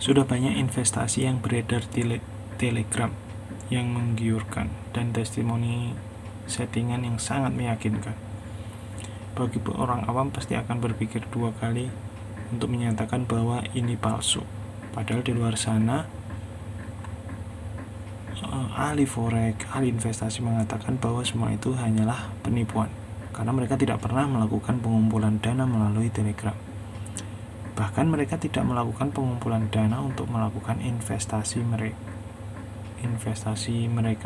Sudah banyak investasi yang beredar di Telegram yang menggiurkan dan testimoni settingan yang sangat meyakinkan. Bagi orang awam pasti akan berpikir dua kali untuk menyatakan bahwa ini palsu. Padahal di luar sana ahli forex, ahli investasi mengatakan bahwa semua itu hanyalah penipuan karena mereka tidak pernah melakukan pengumpulan dana melalui Telegram. Bahkan mereka tidak melakukan pengumpulan dana untuk melakukan investasi mereka.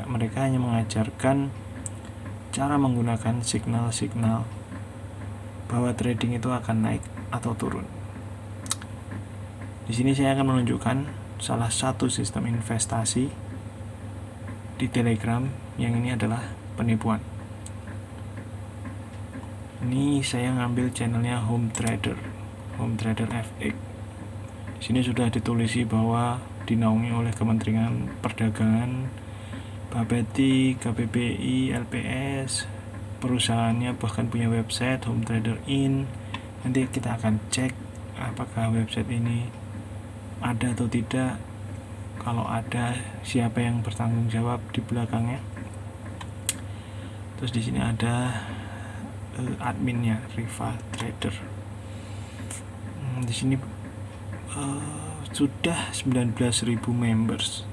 Mereka hanya mengajarkan cara menggunakan signal-signal bahwa trading itu akan naik atau turun. Di sini saya akan menunjukkan salah satu sistem investasi di Telegram yang ini adalah penipuan. Ini saya ngambil channelnya Home Trader FX. Di sini sudah ditulisi bahwa dinaungi oleh Kementerian Perdagangan, Bapeti, KBBI, LPS, perusahaannya bahkan punya website Home Trader In. Nanti kita akan cek apakah website ini ada atau tidak. Kalau ada, siapa yang bertanggung jawab di belakangnya. Terus di sini ada adminnya, Riva Trader. Di sini sudah 19.000 members.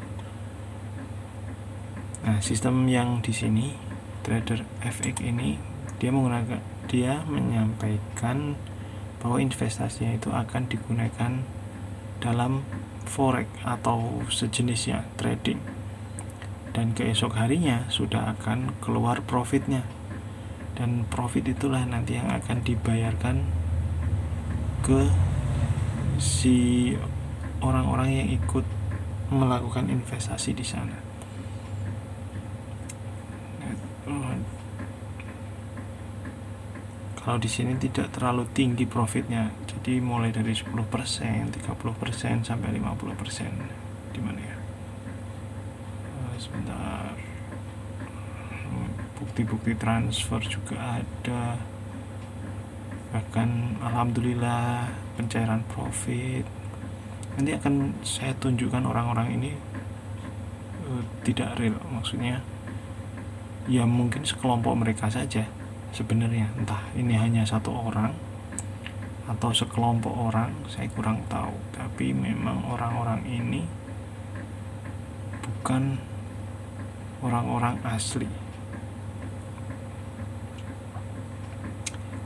Nah, sistem yang di sini Trader FX ini dia menyampaikan bahwa investasinya itu akan digunakan dalam forex atau sejenisnya trading, dan keesok harinya sudah akan keluar profitnya, dan profit itulah nanti yang akan dibayarkan ke si orang-orang yang ikut melakukan investasi di sana. Kalau di sini tidak terlalu tinggi profitnya, jadi mulai dari 10%, 30% sampai 50%. Di mana ya? Sebentar. Bukti-bukti transfer juga ada. Bahkan alhamdulillah pencairan profit. Nanti akan saya tunjukkan orang-orang ini tidak real, maksudnya ya mungkin sekelompok mereka saja sebenarnya, entah ini hanya satu orang atau sekelompok orang, saya kurang tahu. Tapi memang orang-orang ini bukan orang-orang asli.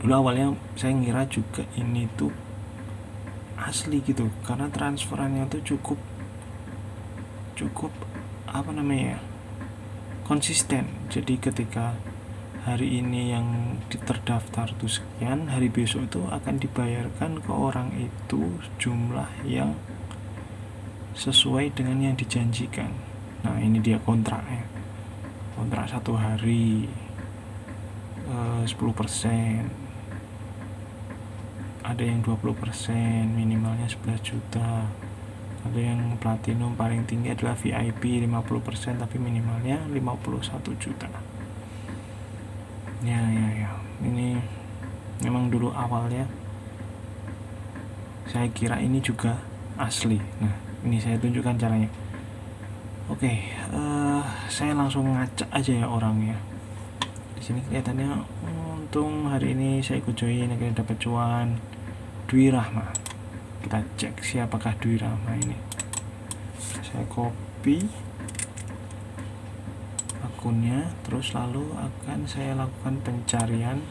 Dulu awalnya saya ngira juga ini tuh asli gitu, karena transferannya tuh cukup konsisten. Jadi ketika hari ini yang terdaftar itu sekian, hari besok itu akan dibayarkan ke orang itu jumlah yang sesuai dengan yang dijanjikan. Nah, ini dia kontraknya. Kontrak 1 hari 10%, ada yang 20%, minimalnya 11 juta. Ada yang platinum paling tinggi adalah VIP 50%, tapi minimalnya 51 juta. Ya. Ini memang dulu awalnya saya kira ini juga asli. Nah, ini saya tunjukkan caranya. Oke, saya langsung ngacak aja ya orangnya. Di sini kelihatannya untung hari ini saya ikut join akhirnya dapat cuan. Dwi Rahma. Kita cek siapakah Dwi Rahma ini. Saya copy akunnya, terus lalu akan saya lakukan pencarian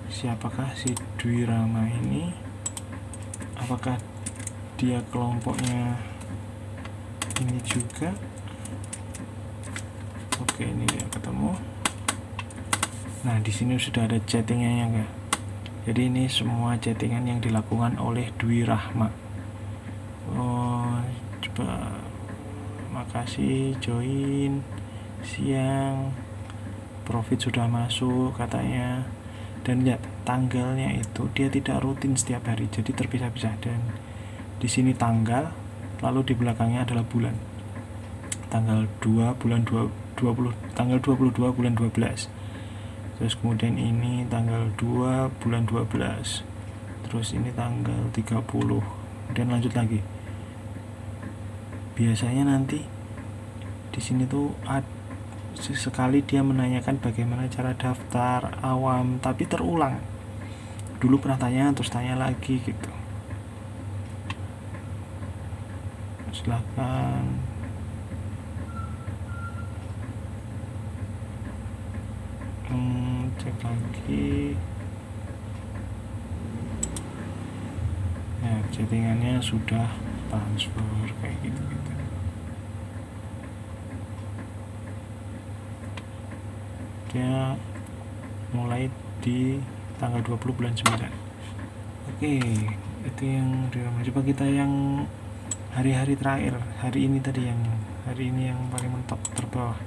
siapakah si Dwi Rahma ini, apakah dia kelompoknya ini juga. Oke, ini dia ketemu. Nah, di sini sudah ada chattingannya ya. Jadi ini semua chattingan yang dilakukan oleh Dwi Rahma. Coba, makasih join siang, profit sudah masuk katanya. Dan lihat tanggalnya itu dia tidak rutin setiap hari, jadi terpisah-pisah. Dan di sini tanggal, lalu di belakangnya adalah bulan. Tanggal 2 bulan 20, tanggal 22 bulan 12. Terus kemudian ini tanggal 2 bulan 12. Terus ini tanggal 30. Kemudian lanjut lagi biasanya nanti di sini tuh sesekali dia menanyakan bagaimana cara daftar awam, tapi terulang. Dulu pernah tanya terus tanya lagi gitu. Silahkan cek lagi. Ya, chattingannya sudah transfer kayak gitu. Dia mulai di tanggal 20 bulan 9. Oke, itu yang coba kita yang hari-hari terakhir, hari ini yang paling mentok terbawah.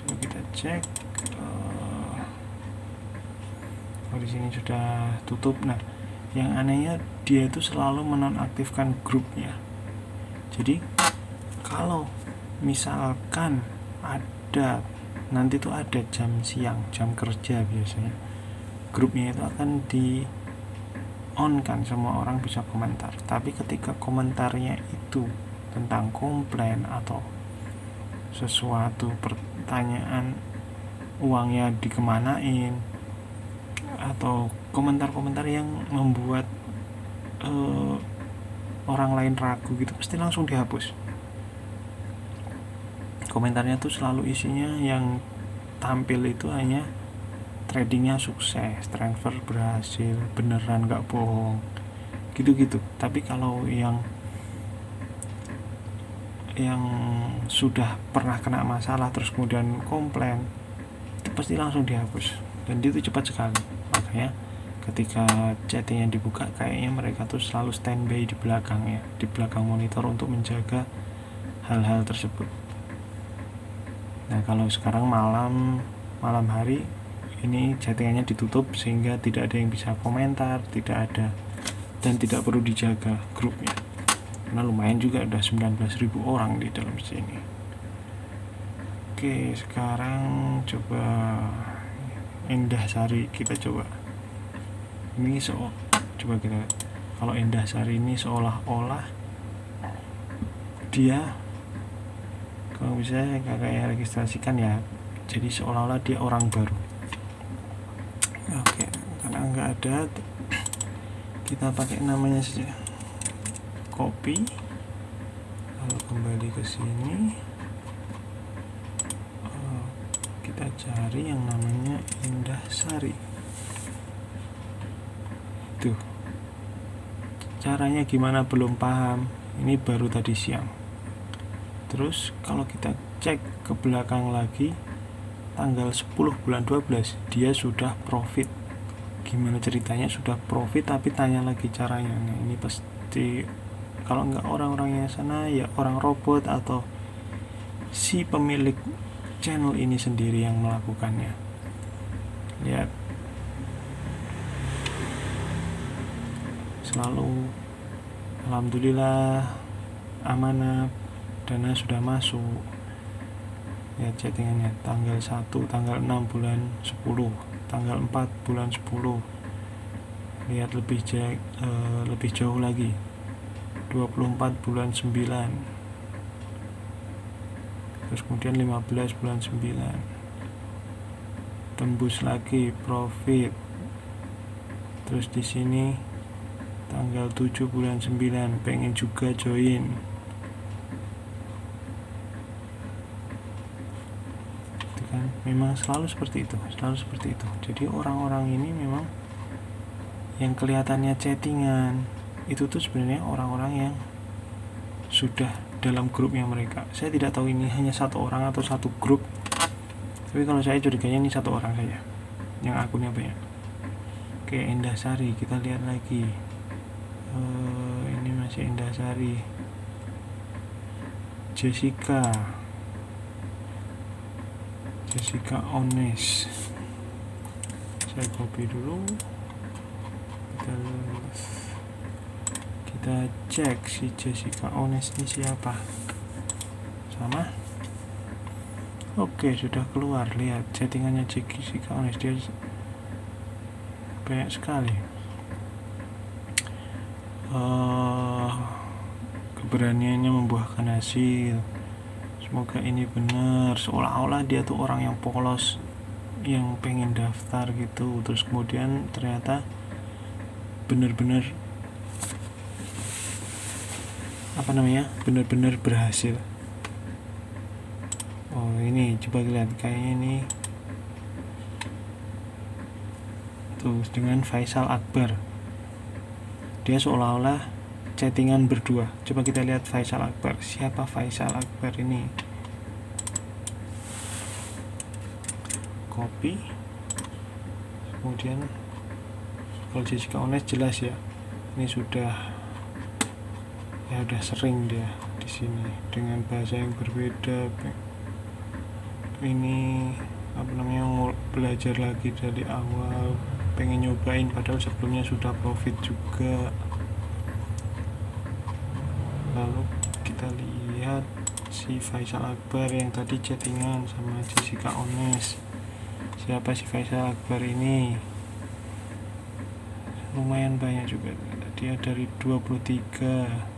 Coba kita cek. Di sini sudah tutup. Nah, yang anehnya dia itu selalu menonaktifkan grupnya. Jadi kalau misalkan nanti tuh ada jam siang, jam kerja biasanya, grupnya itu akan di on kan, semua orang bisa komentar. Tapi ketika komentarnya itu tentang komplain atau sesuatu pertanyaan uangnya dikemanain, atau komentar-komentar yang membuat orang lain ragu gitu, pasti langsung dihapus. Komentarnya tuh selalu isinya yang tampil itu hanya tradingnya sukses, transfer berhasil, beneran gak bohong, gitu-gitu. Tapi kalau yang sudah pernah kena masalah terus kemudian komplain, itu pasti langsung dihapus. Dan itu cepat sekali. Makanya ketika chattingnya dibuka, kayaknya mereka tuh selalu standby di belakangnya, di belakang monitor untuk menjaga hal-hal tersebut. Nah, kalau sekarang malam hari ini chattingannya ditutup sehingga tidak ada yang bisa komentar, tidak ada, dan tidak perlu dijaga grupnya. Karena lumayan juga ada 19.000 orang di dalam sini. Oke, sekarang coba Indahsari kita coba. Ini coba kita lihat. Kalau Indahsari ini seolah-olah dia, kalau bisa kayak registrasikan ya, jadi seolah-olah dia orang baru. Oke, karena nggak ada, kita pakai namanya saja, copy, lalu kembali ke sini, kita cari yang namanya Indahsari. Tuh, caranya gimana belum paham, ini baru tadi siang. Terus kalau kita cek ke belakang lagi, tanggal 10 bulan 12 dia sudah profit. Gimana ceritanya sudah profit tapi tanya lagi caranya. Nah, ini pasti kalau nggak orang-orangnya sana ya orang robot atau si pemilik channel ini sendiri yang melakukannya. Lihat, selalu alhamdulillah amanah, dana sudah masuk. Ya, chattingannya tanggal 1, tanggal 6 bulan 10, tanggal 4 bulan 10. Lihat lebih jauh lagi, 24 bulan 9, terus kemudian 15 bulan 9, tembus lagi profit. Terus di sini tanggal 7 bulan 9 pengen juga join. Itu kan memang selalu seperti itu. Jadi orang-orang ini memang yang kelihatannya chattingan itu tuh sebenarnya orang-orang yang sudah dalam grupnya mereka. Saya tidak tahu ini hanya satu orang atau satu grup, tapi kalau saya curiganya ini satu orang saja yang akunnya banyak. Oke, Indahsari kita lihat lagi. Ini masih Indahsari. Jessica Ones, saya copy dulu, kita cek si Jessica Ones ini siapa. Sama. Oke, sudah keluar. Lihat chattingannya Jessica Ones, dia banyak sekali. keberaniannya membuahkan hasil. Semoga ini benar. Seolah-olah dia tuh orang yang polos, yang pengen daftar gitu, terus kemudian ternyata benar-benar benar-benar berhasil. Oh ini coba lihat, kayaknya ini tuh dengan Faisal Akbar, dia seolah-olah chattingan berdua. Coba kita lihat Faisal Akbar. Siapa Faisal Akbar ini? Copy. Kemudian kalau Jessica Ones jelas ya, ini sudah sering dia di sini dengan bahasa yang berbeda. Ini belajar lagi dari awal, pengen nyobain padahal sebelumnya sudah profit juga. Lalu kita lihat si Faisal Akbar yang tadi chattingan sama Jessica Ones. Siapa si Faisal Akbar ini? Lumayan banyak juga, dia dari 23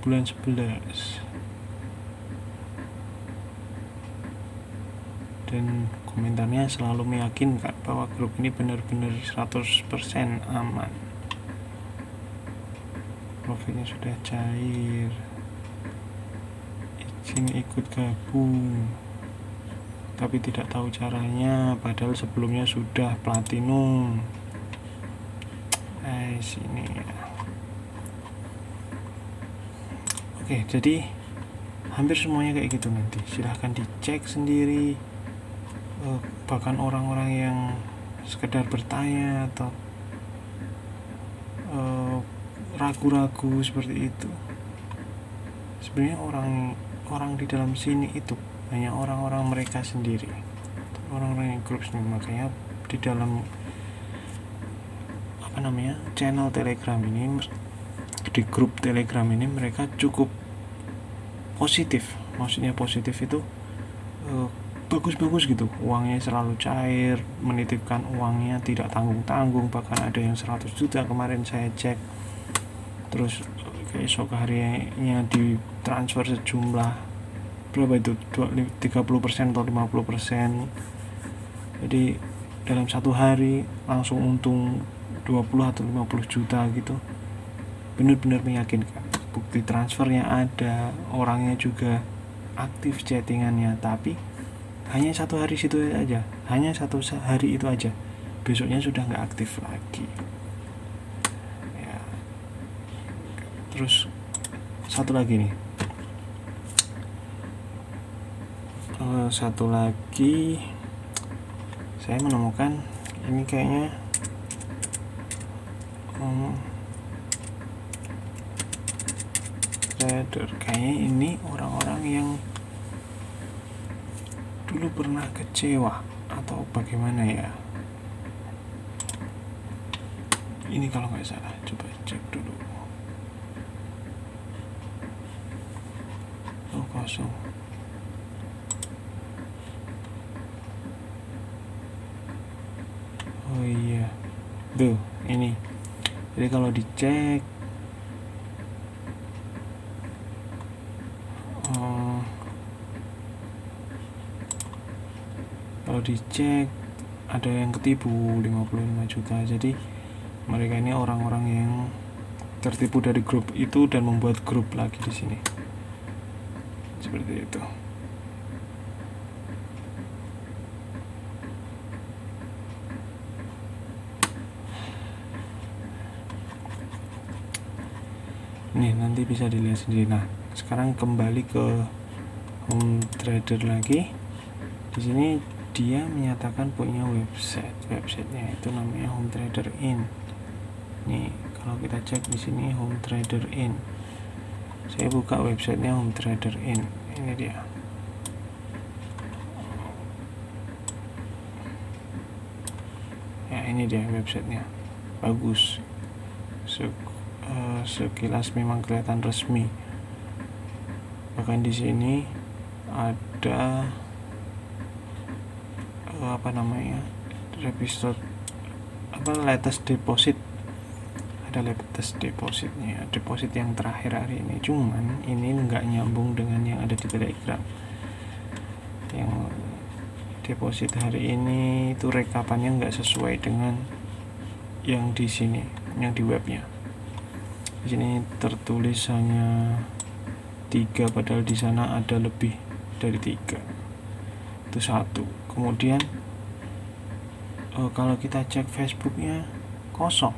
bulan 11, dan komentarnya selalu meyakinkan bahwa grup ini benar-benar 100% aman. Profilnya sudah cair, izin ikut gabung, tapi tidak tahu caranya, padahal sebelumnya sudah platinum. Sini ya. Oke, jadi hampir semuanya kayak gitu. Nanti silahkan dicek sendiri. Bahkan orang-orang yang sekedar bertanya atau ragu-ragu seperti itu, sebenarnya orang di dalam sini itu hanya orang-orang mereka sendiri, orang-orang yang grup sendiri. Makanya di dalam channel Telegram ini, di grup Telegram ini mereka cukup positif. Maksudnya positif itu bagus-bagus gitu, uangnya selalu cair, menitipkan uangnya tidak tanggung-tanggung, bahkan ada yang 100 juta kemarin saya cek. Terus keesok harinya ditransfer sejumlah berapa itu, 30% atau 50%. Jadi dalam satu hari langsung untung 20 atau 50 juta gitu. Benar-benar meyakinkan. Bukti transfernya ada, orangnya juga aktif chattingannya, tapi hanya satu hari situ aja, hanya satu hari itu aja, besoknya sudah nggak aktif lagi ya. Terus satu lagi nih, satu lagi saya menemukan ini kayaknya trader, kayaknya ini orang-orang yang dulu pernah kecewa atau bagaimana ya. Ini kalau nggak salah, coba cek dulu. Oh, kosong. Oh iya, tuh ini. Jadi kalau dicek ada yang ketipu 55 juta. Jadi mereka ini orang-orang yang tertipu dari grup itu dan membuat grup lagi di sini. Seperti itu. Nih nanti bisa dilihat sendiri. Nah, sekarang kembali ke Home Trader lagi. Di sini dia menyatakan punya websitenya itu namanya Home Trader In. Nih kalau kita cek di sini Home Trader In, saya buka websitenya Home Trader In, ini dia. Ya ini dia websitenya, bagus. Sekilas memang kelihatan resmi. Bahkan di sini ada latest deposit, ada latest deposit yang terakhir hari ini, cuman ini nggak nyambung dengan yang ada di Telegram. Yang deposit hari ini itu rekapannya nggak sesuai dengan yang di sini, yang di webnya. Di sini tertulis hanya 3, padahal di sana ada lebih dari 3. Itu satu. Kemudian kalau kita cek Facebooknya kosong,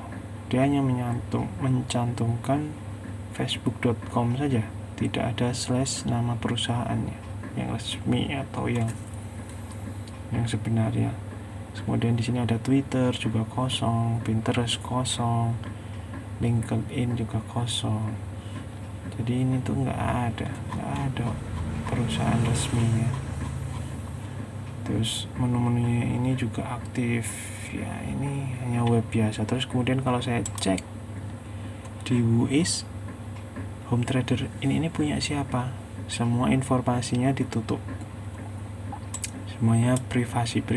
dia hanya mencantumkan facebook.com saja, tidak ada slash nama perusahaannya yang resmi atau yang sebenarnya. Kemudian di sini ada Twitter juga kosong, Pinterest kosong, LinkedIn juga kosong. Jadi ini tuh nggak ada perusahaan resminya. Terus menu-menunya ini juga aktif ya, ini hanya web biasa. Terus kemudian kalau saya cek di Whois, Home Trader ini punya siapa, semua informasinya ditutup, semuanya privasi.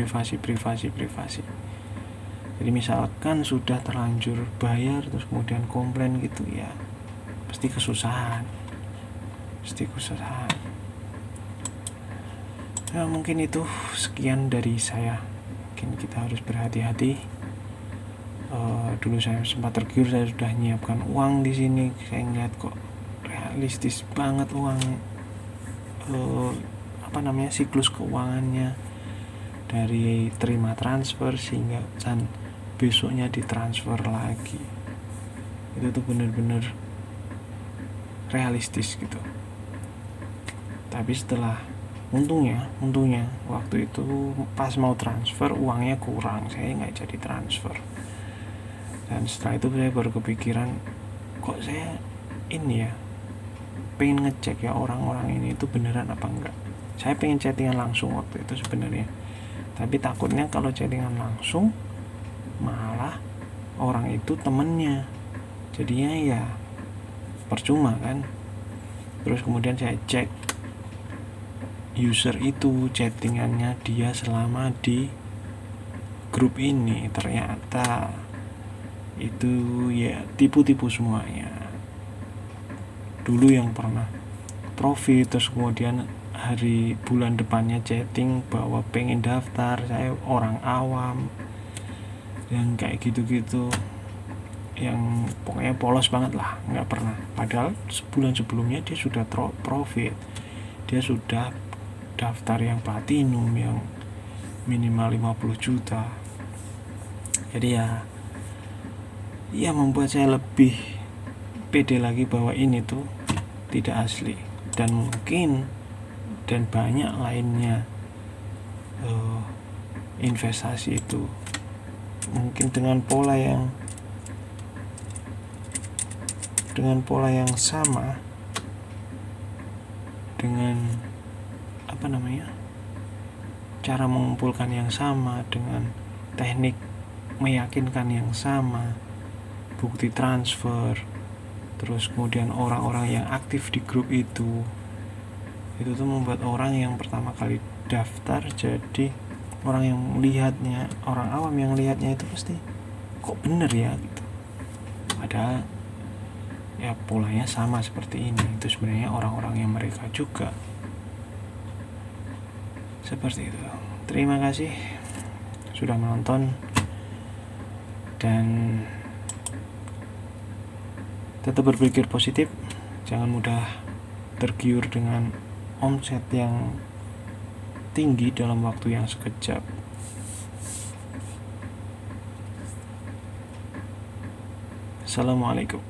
Jadi misalkan sudah terlanjur bayar terus kemudian komplain gitu ya, pasti kesusahan. Nah, mungkin itu sekian dari saya. Mungkin kita harus berhati-hati. Dulu saya sempat tergiur, saya sudah menyiapkan uang di sini. Saya ngeliat kok realistis banget uang, siklus keuangannya dari terima transfer sehingga dan besoknya ditransfer lagi. Itu tuh bener-bener realistis gitu. Tapi setelah untungnya waktu itu pas mau transfer uangnya kurang, saya nggak jadi transfer. Dan setelah itu saya baru kepikiran, kok saya pengen ngecek ya orang-orang ini itu beneran apa enggak. Saya pengen chattingan langsung waktu itu sebenarnya, tapi takutnya kalau chattingan langsung malah orang itu temennya, jadinya ya percuma kan. Terus kemudian saya cek user itu chattingannya dia selama di grup ini, ternyata itu ya tipu-tipu semuanya. Dulu yang pernah profit, terus kemudian bulan depannya chatting bahwa pengen daftar, saya orang awam yang kayak gitu-gitu, yang pokoknya polos banget lah, nggak pernah. Padahal sebulan sebelumnya dia sudah profit, dia sudah daftar yang platinum yang minimal 50 juta. Jadi ya membuat saya lebih pede lagi bahwa ini tuh tidak asli, dan mungkin dan banyak lainnya investasi itu mungkin dengan pola yang sama, dengan cara mengumpulkan yang sama, dengan teknik meyakinkan yang sama, bukti transfer, terus kemudian orang-orang yang aktif di grup itu tuh membuat orang yang pertama kali daftar jadi orang yang melihatnya, orang awam yang lihatnya itu pasti kok bener ya gitu. Padahal ya polanya sama seperti ini. Itu sebenarnya orang-orang yang mereka juga seperti itu. Terima kasih sudah menonton, dan tetap berpikir positif, jangan mudah tergiur dengan omset yang tinggi dalam waktu yang sekejap. Assalamualaikum.